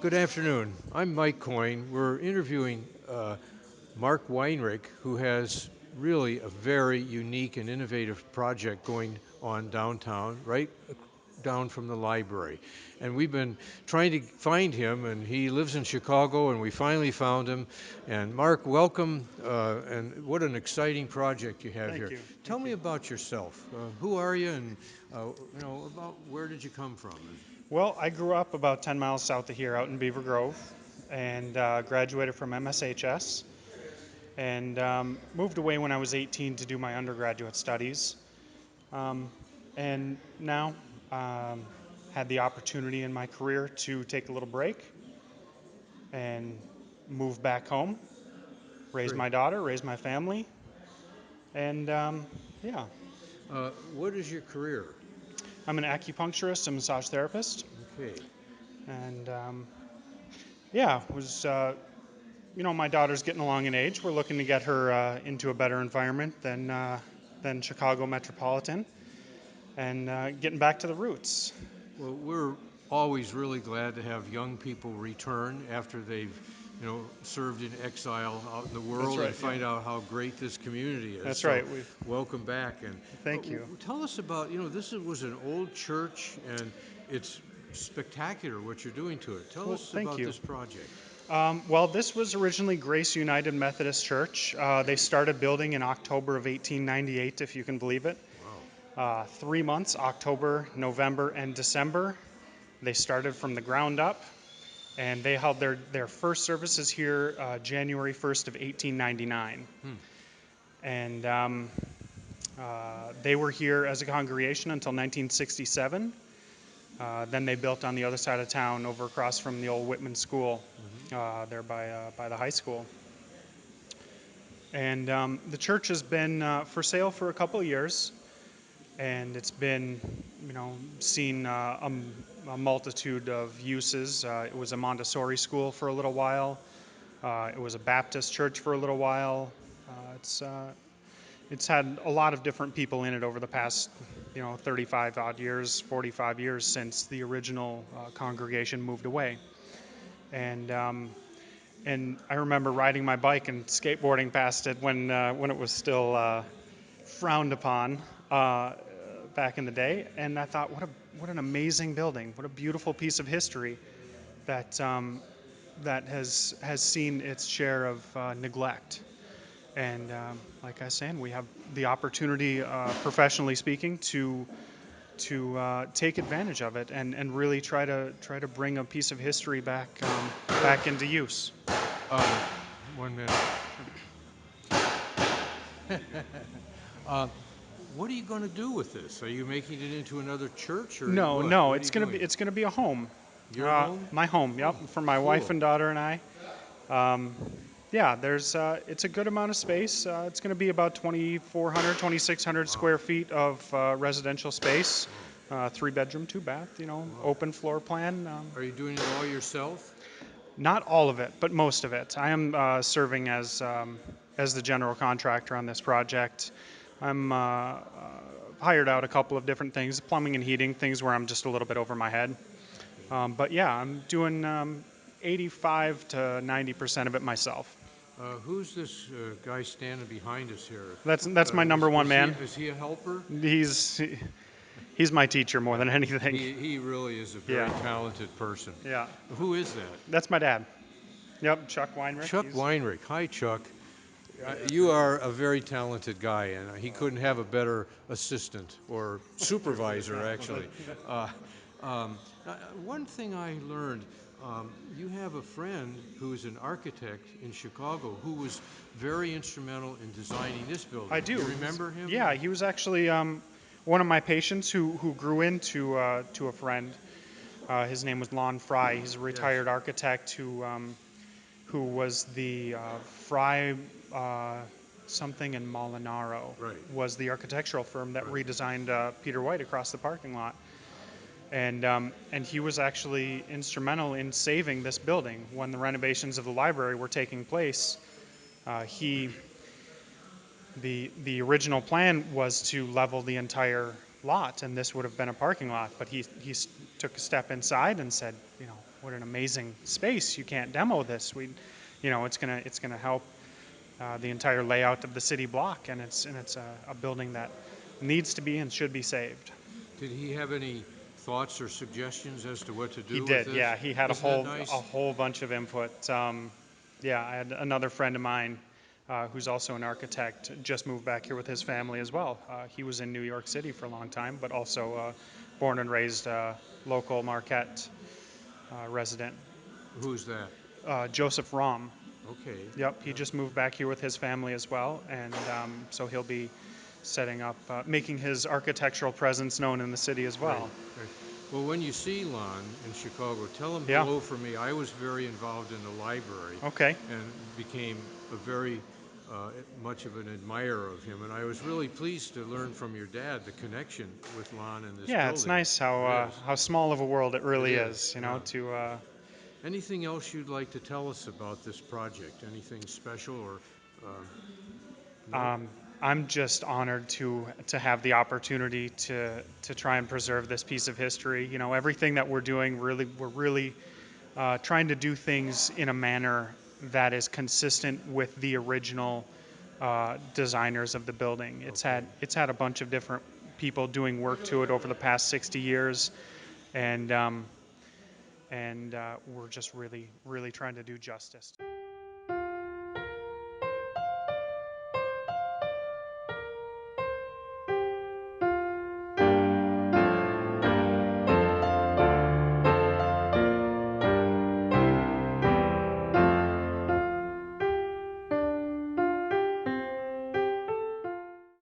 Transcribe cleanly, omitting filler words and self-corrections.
Good afternoon. I'm Mike Coyne. We're interviewing Marc Weinrick, who has really a very unique and innovative project going on downtown, right down from the library. And we've been trying to find him, and he lives in Chicago, and we finally found him. And Marc, welcome, and what an exciting project you have Thank here. you. Tell Thank me you. about yourself. Who are you, and about where did you come from? Well, I grew up about 10 miles south of here out in Beaver Grove and graduated from MSHS and moved away when I was 18 to do my undergraduate studies. And now had the opportunity in my career to take a little break and move back home, raise Great. my daughter, raise my family, and yeah, What is your career? I'm an acupuncturist and massage therapist, Okay. and yeah, was my daughter's getting along in age. We're looking to get her into a better environment than Chicago metropolitan, and getting back to the roots. Well, we're always really glad to have young people return after they've, served in exile out in the That's world and right. Yeah, find out how great this community is. that's So, right. We welcome back. And thank you. tell us about, was an old church, and it's spectacular what you're doing to it. Tell Well, us thank about you. this project. Well, this was originally Grace United Methodist Church. They started building in October of 1898, if you can believe it. Wow. 3 months, October, November, and December. They started from the ground up, and they held their first services here January 1st of 1899. Hmm. And they were here as a congregation until 1967. Then they built on the other side of town, over across from the old Whitman School, Hmm. there by the high school. And the church has been for sale for a couple of years, and it's been, seen a multitude of uses. It was a Montessori school for a little while. It was a Baptist church for a little while. It's had a lot of different people in it over the past, 35 odd years, 45 years since the original congregation moved away. And I remember riding my bike and skateboarding past it when it was still frowned upon back in the day. And I thought, what an amazing building, what a beautiful piece of history that that has seen its share of neglect. And like I was saying, we have the opportunity, professionally speaking, to take advantage of it and really try to bring a piece of history back into use. Uh, 1 minute. uh, what are you going to do with this? Are you making it into another church, or No, what? no, What are you doing? it's gonna be a home. Your home? My home, yep, Oh, for my wife cool. and daughter and I. Yeah, there's it's a good amount of space. It's going to be about 2,400, 2,600 Wow. square feet of residential space. Wow. 3 bedroom, 2 bath. Wow. Open floor plan. Are you doing it all yourself? Not all of it, but most of it. I am serving as the general contractor on this project. I'm hired out a couple of different things, plumbing and heating, things where I'm just a little bit over my head. But yeah, I'm doing 85 to 90% of it myself. Who's this guy standing behind us here? That's my number one man. Is he a helper? He's he's my teacher more than anything. He really is a very Yeah, talented person. yeah. Who is that? That's my dad. Yep, Chuck Weinrick. Chuck He's Weinrick. Hi, Chuck. that's You right. are a very talented guy, and he couldn't have a better assistant or supervisor, actually. Uh, one thing I learned, you have a friend who is an architect in Chicago who was very instrumental in designing this I building. Do you do. remember him? Yeah, he was actually one of my patients who grew into to a friend. His name was Lon Fry. He's a Yes. retired architect who was the Fry something in Molinaro, Right. was the architectural firm that Right. redesigned Peter White across the parking lot. And he was actually instrumental in saving this building when the renovations of the library were taking place. He the original plan was to level the entire lot, and this would have been a parking lot. But he took a step inside and said, what an amazing space. You can't demo this. It's gonna help the entire layout of the city block, and it's a building that needs to be and should be saved. Did he have any thoughts or suggestions as to what to He do with did, this? yeah. He had a Isn't that nice? whole bunch of input. Yeah, I had another friend of mine who's also an architect, just moved back here with his family as well. He was in New York City for a long time, but also born and raised local Marquette resident. Who's that? Joseph Rom. Okay. Yep, he Yeah. just moved back here with his family as well, and so he'll be setting up, making his architectural presence known in the city as Great, well. great. Well, when you see Lon in Chicago, tell him Yeah. hello for me. I was very involved in the library Okay. and became a very much of an admirer of him. And I was really pleased to learn from your dad the connection with Lon in this Yeah, it's building. nice It is. how small of a world it It really is. is. Yeah. To Anything else you'd like to tell us about this project? Anything special or no? I'm just honored to have the opportunity to try and preserve this piece of history. Everything that we're doing, really, we're really trying to do things in a manner that is consistent with the original designers of the building. Okay. It's had a bunch of different people doing work to it over the past 60 years, and we're just really trying to do justice.